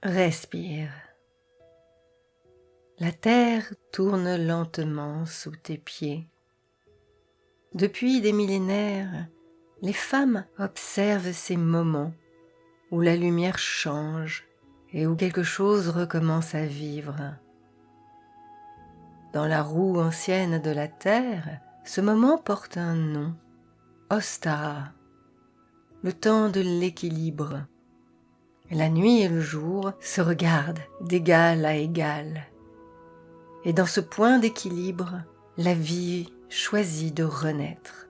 Respire. La terre tourne lentement sous tes pieds. Depuis des millénaires, les femmes observent ces moments où la lumière change et où quelque chose recommence à vivre. Dans la roue ancienne de la terre, ce moment porte un nom, Ostara, le temps de l'équilibre. La nuit et le jour se regardent d'égal à égal. Et dans ce point d'équilibre, la vie choisit de renaître.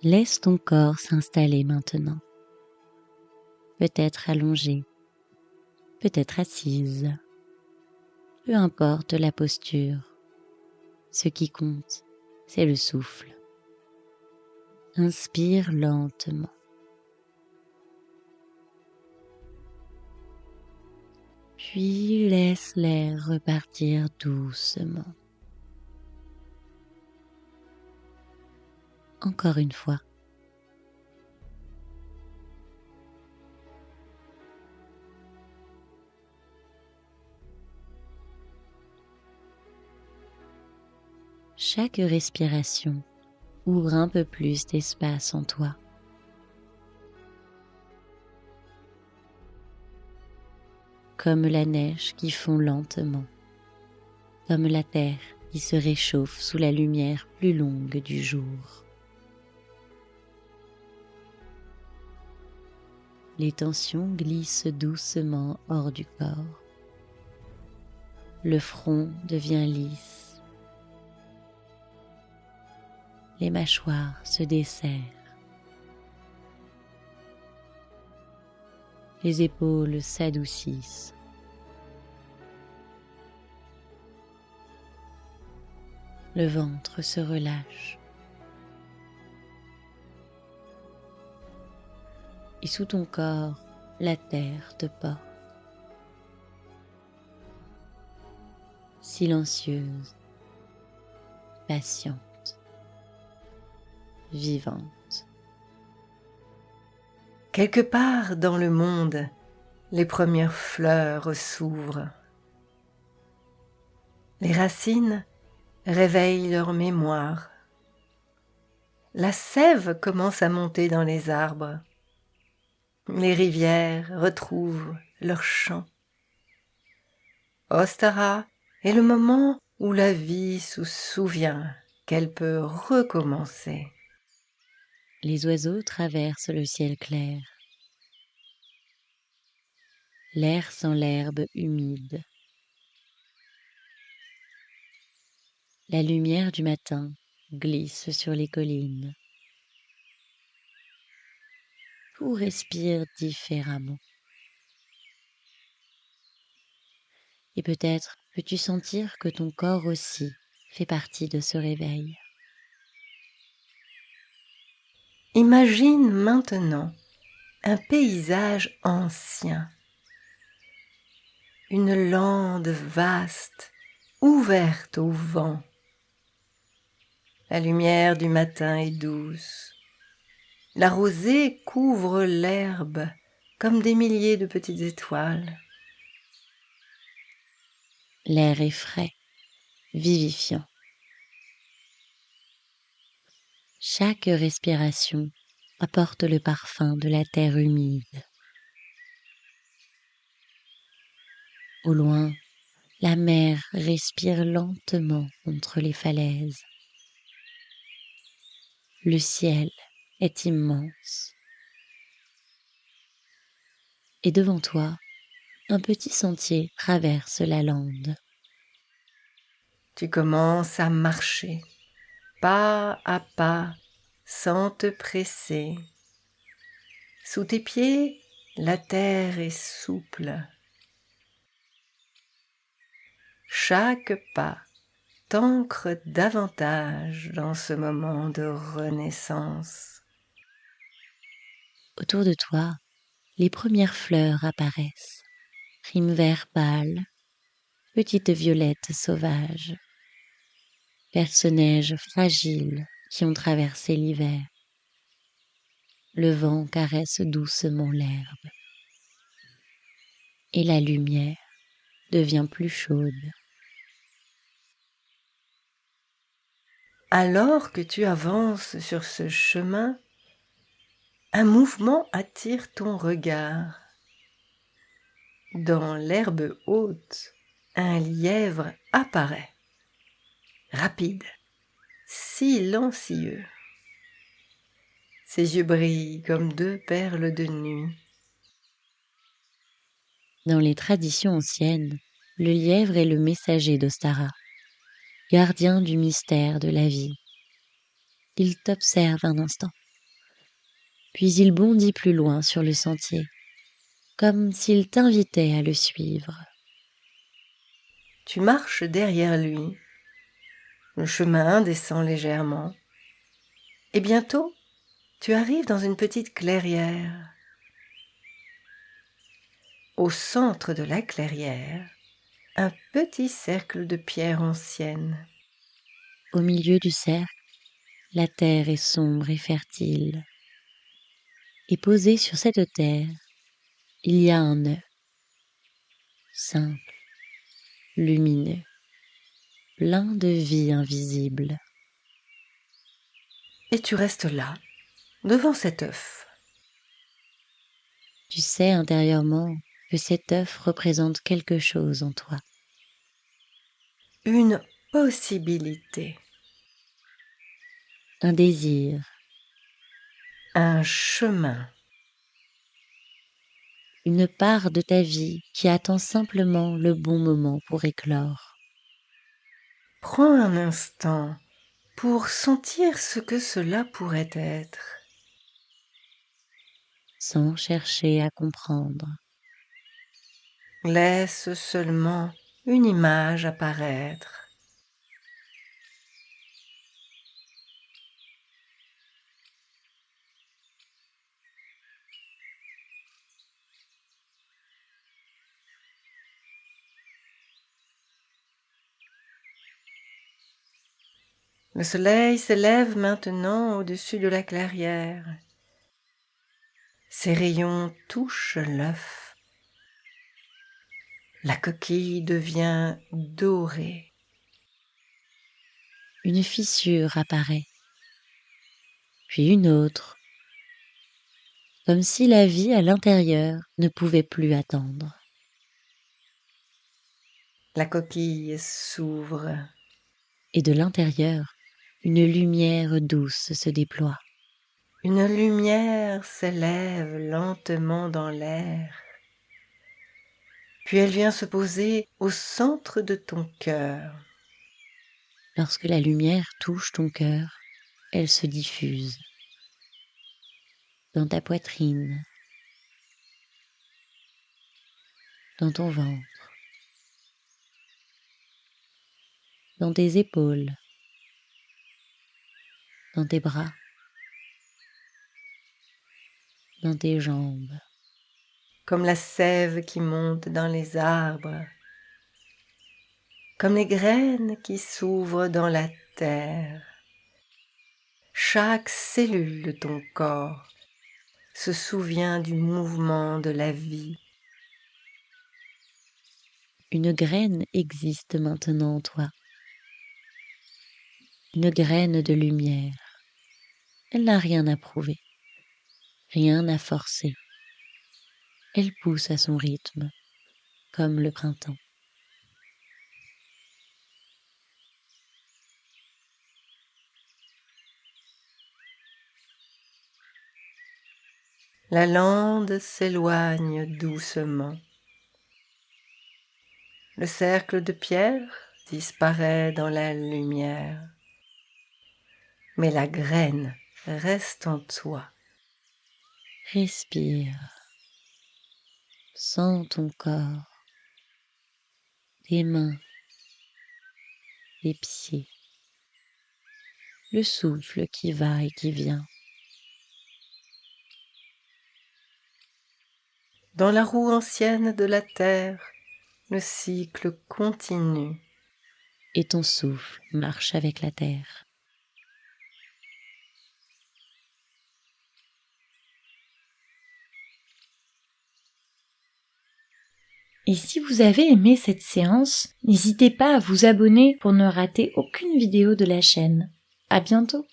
Laisse ton corps s'installer maintenant. Peut-être allongé, peut-être assise. Peu importe la posture. Ce qui compte, c'est le souffle. Inspire lentement. Puis laisse l'air repartir doucement. Encore une fois. Chaque respiration ouvre un peu plus d'espace en toi. Comme la neige qui fond lentement, comme la terre qui se réchauffe sous la lumière plus longue du jour. Les tensions glissent doucement hors du corps. Le front devient lisse. Les mâchoires se desserrent. Les épaules s'adoucissent. Le ventre se relâche. Et sous ton corps, la terre te porte. Silencieuse, patiente, vivante. Quelque part dans le monde, les premières fleurs s'ouvrent. Les racines réveillent leur mémoire. La sève commence à monter dans les arbres. Les rivières retrouvent leur chant. Ostara est le moment où la vie se souvient qu'elle peut recommencer. Les oiseaux traversent le ciel clair. L'air sent l'herbe humide. La lumière du matin glisse sur les collines. Tout respire différemment. Et peut-être peux-tu sentir que ton corps aussi fait partie de ce réveil. Imagine maintenant un paysage ancien, une lande vaste, ouverte au vent. La lumière du matin est douce. La rosée couvre l'herbe comme des milliers de petites étoiles. L'air est frais, vivifiant. Chaque respiration apporte le parfum de la terre humide. Au loin, la mer respire lentement entre les falaises. Le ciel est immense. Et devant toi, un petit sentier traverse la lande. Tu commences à marcher, pas à pas, sans te presser. Sous tes pieds, la terre est souple. Chaque pas t'ancre davantage dans ce moment de renaissance. Autour de toi, les premières fleurs apparaissent. Rimes vert pâle, petites violettes sauvages, perce-neige fragiles qui ont traversé l'hiver. Le vent caresse doucement l'herbe. et la lumière devient plus chaude. Alors que tu avances sur ce chemin, un mouvement attire ton regard. Dans l'herbe haute, un lièvre apparaît, rapide, silencieux. Ses yeux brillent comme deux perles de nuit. Dans les traditions anciennes, le lièvre est le messager d'Ostara, gardien du mystère de la vie. Il t'observe un instant, puis il bondit plus loin sur le sentier, comme s'il t'invitait à le suivre. Tu marches derrière lui. Le chemin descend légèrement. Et bientôt, tu arrives dans une petite clairière. Au centre de la clairière, un petit cercle de pierres anciennes. Au milieu du cercle, la terre est sombre et fertile. Et posé sur cette terre, il y a un œuf, simple, lumineux, plein de vie invisible. Et tu restes là, devant cet œuf. Tu sais intérieurement que cet œuf représente quelque chose en toi. Une possibilité, Un désir, un chemin. une part de ta vie qui attend simplement le bon moment pour éclore. Prends un instant pour sentir ce que cela pourrait être. Sans chercher à comprendre. Laisse seulement une image apparaître. Le soleil s'élève maintenant au-dessus de la clairière. Ses rayons touchent l'œuf. La coquille devient dorée. Une fissure apparaît, puis une autre, comme si la vie à l'intérieur ne pouvait plus attendre. La coquille s'ouvre. Et de l'intérieur, une lumière douce se déploie. Une lumière s'élève lentement dans l'air. Puis elle vient se poser au centre de ton cœur. Lorsque la lumière touche ton cœur, elle se diffuse dans ta poitrine, dans ton ventre, dans tes épaules, dans tes bras, dans tes jambes. Comme la sève qui monte dans les arbres, comme les graines qui s'ouvrent dans la terre. Chaque cellule de ton corps se souvient du mouvement de la vie. Une graine existe maintenant en toi. Une graine de lumière. Elle n'a rien à prouver, rien à forcer. Elle pousse à son rythme, comme le printemps. La lande s'éloigne doucement. Le cercle de pierre disparaît dans la lumière. Mais la graine reste en toi. Respire. Sens ton corps, tes mains, tes pieds, le souffle qui va et qui vient. Dans la roue ancienne de la terre, le cycle continue. Et ton souffle marche avec la terre. Et si vous avez aimé cette séance, n'hésitez pas à vous abonner pour ne rater aucune vidéo de la chaîne. À bientôt!